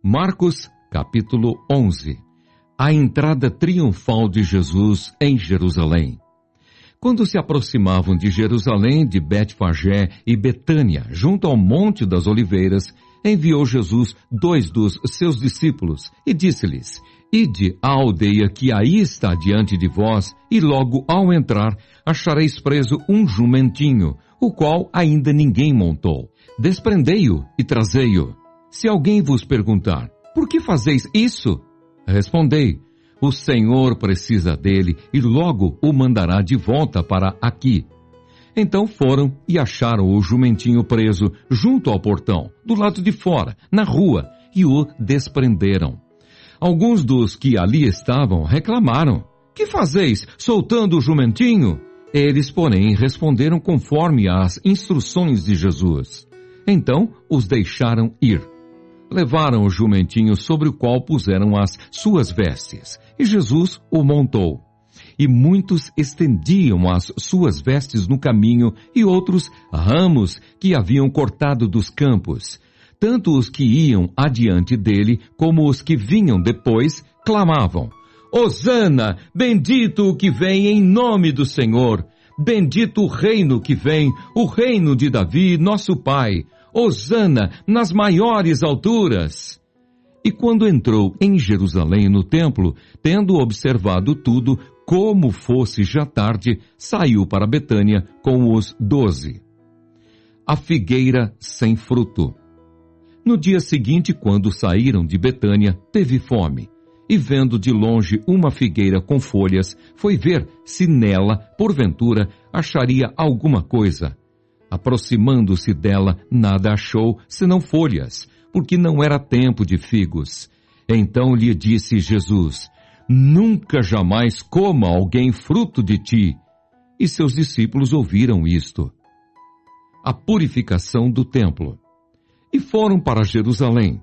Marcos, capítulo 11. A entrada triunfal de Jesus em Jerusalém. Quando se aproximavam de Jerusalém, de Betfagé e Betânia, junto ao Monte das Oliveiras, enviou Jesus 2 dos seus discípulos e disse-lhes: Ide à aldeia que aí está diante de vós, e logo ao entrar achareis preso um jumentinho, o qual ainda ninguém montou. Desprendei-o e trazei-o. Se alguém vos perguntar: por que fazeis isso? Respondei: o Senhor precisa dele e logo o mandará de volta para aqui. Então foram e acharam o jumentinho preso junto ao portão, do lado de fora, na rua, e o desprenderam. Alguns dos que ali estavam reclamaram: que fazeis soltando o jumentinho? Eles, porém, responderam conforme as instruções de Jesus. Então os deixaram ir. Levaram o jumentinho sobre o qual puseram as suas vestes, e Jesus o montou. E muitos estendiam as suas vestes no caminho, e outros ramos que haviam cortado dos campos. Tanto os que iam adiante dele, como os que vinham depois, clamavam: Hosana, bendito o que vem em nome do Senhor! Bendito o reino que vem, o reino de Davi, nosso pai! Hosana nas maiores alturas! E quando entrou em Jerusalém no templo, tendo observado tudo, como fosse já tarde, saiu para Betânia com os 12. A figueira sem fruto. No dia seguinte, quando saíram de Betânia, teve fome. E vendo de longe uma figueira com folhas, foi ver se nela, porventura, acharia alguma coisa. Aproximando-se dela, nada achou, senão folhas, porque não era tempo de figos. Então lhe disse Jesus: nunca jamais coma alguém fruto de ti. E seus discípulos ouviram isto. A purificação do templo. E foram para Jerusalém.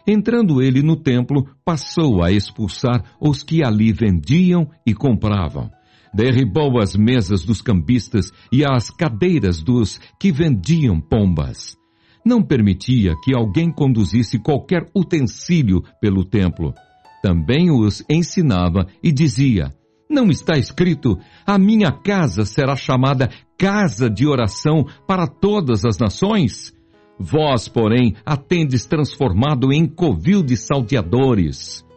Entrando ele no templo, passou a expulsar os que ali vendiam e compravam. Derribou as mesas dos cambistas e as cadeiras dos que vendiam pombas. Não permitia que alguém conduzisse qualquer utensílio pelo templo. Também os ensinava e dizia: não está escrito: a minha casa será chamada casa de oração para todas as nações? Vós, porém, a tendes transformado em covil de salteadores.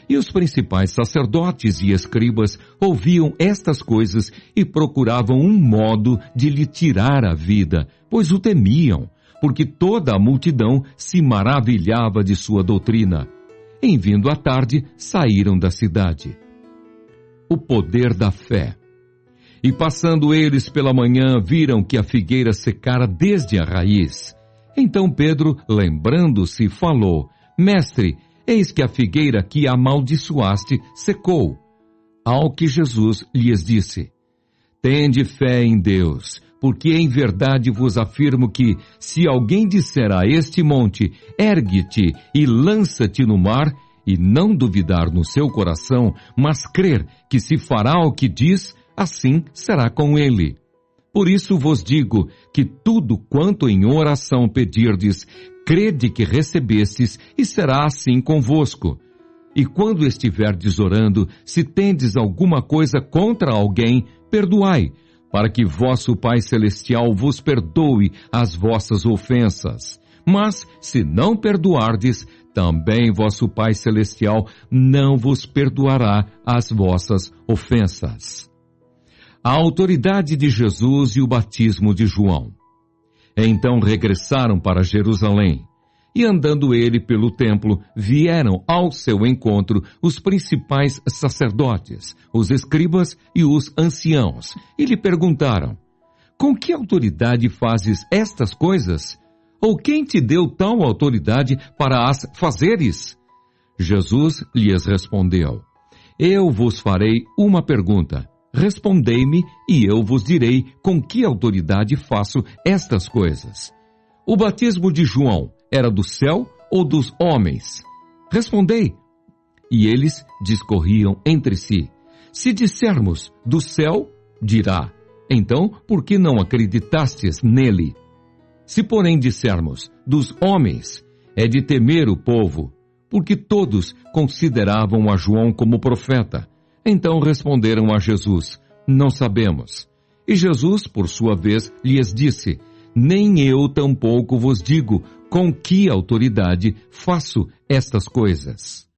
E os principais sacerdotes e escribas ouviam estas coisas e procuravam um modo de lhe tirar a vida, pois o temiam, porque toda a multidão se maravilhava de sua doutrina. Em vindo à tarde, saíram da cidade. O poder da fé. E passando eles pela manhã, viram que a figueira secara desde a raiz. Então Pedro, lembrando-se, falou: Mestre, eis que a figueira que amaldiçoaste secou. Ao que Jesus lhes disse: Tende fé em Deus, porque em verdade vos afirmo que, se alguém disser a este monte: ergue-te e lança-te no mar, e não duvidar no seu coração, mas crer que se fará o que diz, assim será com ele. Por isso vos digo que tudo quanto em oração pedirdes, crede que recebestes, e será assim convosco. E quando estiverdes orando, se tendes alguma coisa contra alguém, perdoai, para que vosso Pai Celestial vos perdoe as vossas ofensas. Mas, se não perdoardes, também vosso Pai Celestial não vos perdoará as vossas ofensas. A autoridade de Jesus e o batismo de João. Então regressaram para Jerusalém, e andando ele pelo templo, vieram ao seu encontro os principais sacerdotes, os escribas e os anciãos, e lhe perguntaram: com que autoridade fazes estas coisas? Ou quem te deu tal autoridade para as fazeres? Jesus lhes respondeu: eu vos farei uma pergunta. Respondei-me, e eu vos direi com que autoridade faço estas coisas. O batismo de João era do céu ou dos homens? Respondei. E eles discorriam entre si. Se dissermos do céu, dirá: então, por que não acreditastes nele? Se, porém, dissermos dos homens, é de temer o povo, porque todos consideravam a João como profeta. Então responderam a Jesus: não sabemos. E Jesus, por sua vez, lhes disse: nem eu tampouco vos digo com que autoridade faço estas coisas.